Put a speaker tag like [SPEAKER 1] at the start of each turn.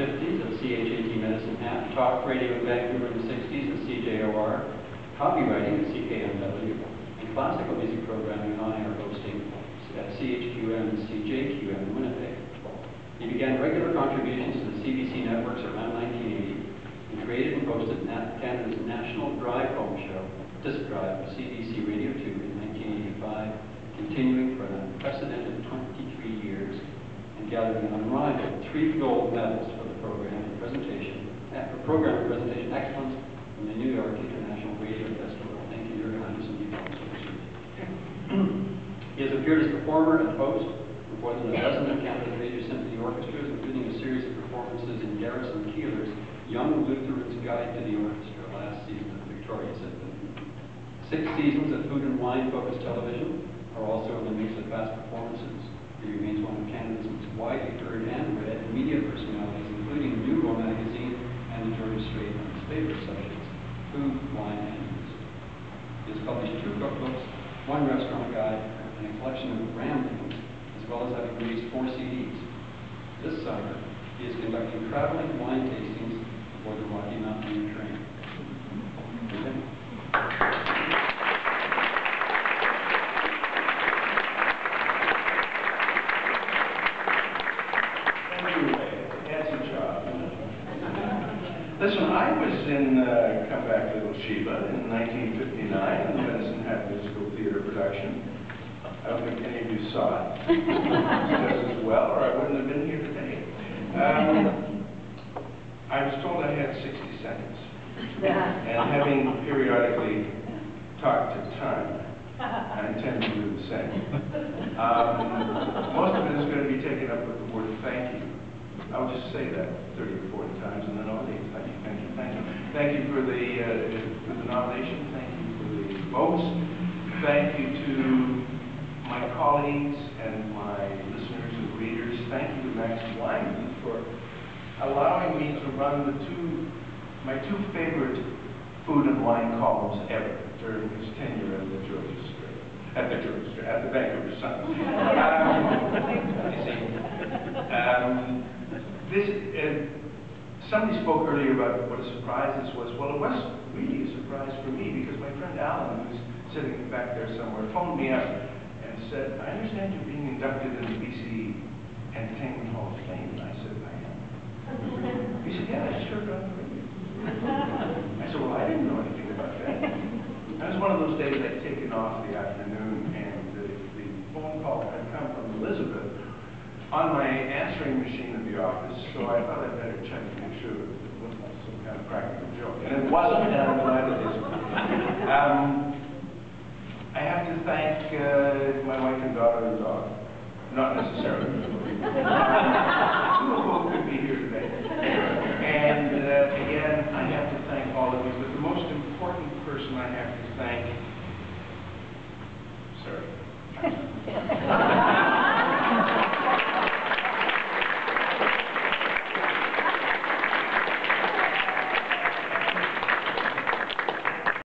[SPEAKER 1] 50s at CHAT Medicine Hat, talk radio in Vancouver in the 60s at CJOR, copywriting at CKNW, and classical music programming and on-air hosting at CHQM and CJQM in Winnipeg. He began regular contributions to the CBC networks around 1980 and created and hosted Canada's national drive home show, Disc Drive, of CBC Radio 2 in 1985, continuing for an unprecedented 23 years and gathering an unrivaled 3 gold medals for the program and presentation excellence from the New York International Radio Festival. Thank you, Jurgen Gothe. He has appeared as performer and host with more than a dozen of Canada's major symphony orchestras, including a series of performances in Garrison Keillor's Young Lutheran's Guide to the Orchestra last season at the Victoria Symphony. 6 seasons of food and wine-focused television are also in the mix of past performances. He remains one of Canada's most widely heard and read media personalities, including New World Magazine and the Georgia Strait on his favorite subjects, food, wine, and music. He has published 2 cookbooks, 1 restaurant guide, and a collection of ramblings, as well as having released 4 CDs. This summer, he is conducting traveling wine tastings aboard the Rocky Mountain train.
[SPEAKER 2] Listen, I was in Come Back Little Sheba in 1959 in the Medicine Hat musical theater production. I don't think any of you saw it just as well, or I wouldn't have been here today. I was told I had 60 seconds. And having periodically talked to time, I intend to do the same. Most of it is going to be taken up with the word thank you. I'll just say that 30 or 40 times and then I'll leave. Thank you, thank you, thank you. Thank you for the nomination. Thank you for the votes. Thank you to my colleagues and my listeners and readers. Thank you to Max Wyman for allowing me to run my two favorite food and wine columns ever during his tenure at the Georgia Strait. At the Vancouver Sun. Somebody spoke earlier about what a surprise this was. Well, it was really a surprise for me because my friend Alan, who's sitting back there somewhere, phoned me up and said, I understand you're being inducted in the BC Entertainment Hall of Fame. And I said, I am. He said, yeah, I just heard it on the radio. I said, well, I didn't know anything about that. That was one of those days I'd taken off the afternoon and the phone call had come from Elizabeth on my answering machine in the office, so I thought I'd better check to make sure that it wasn't like some kind of practical joke. And it wasn't, and I'm glad it isn't. I have to thank my wife and daughter and dog. Not necessarily. Two of whom could be here today. And again, I have to thank all of you, but the most important person I have to thank, sorry.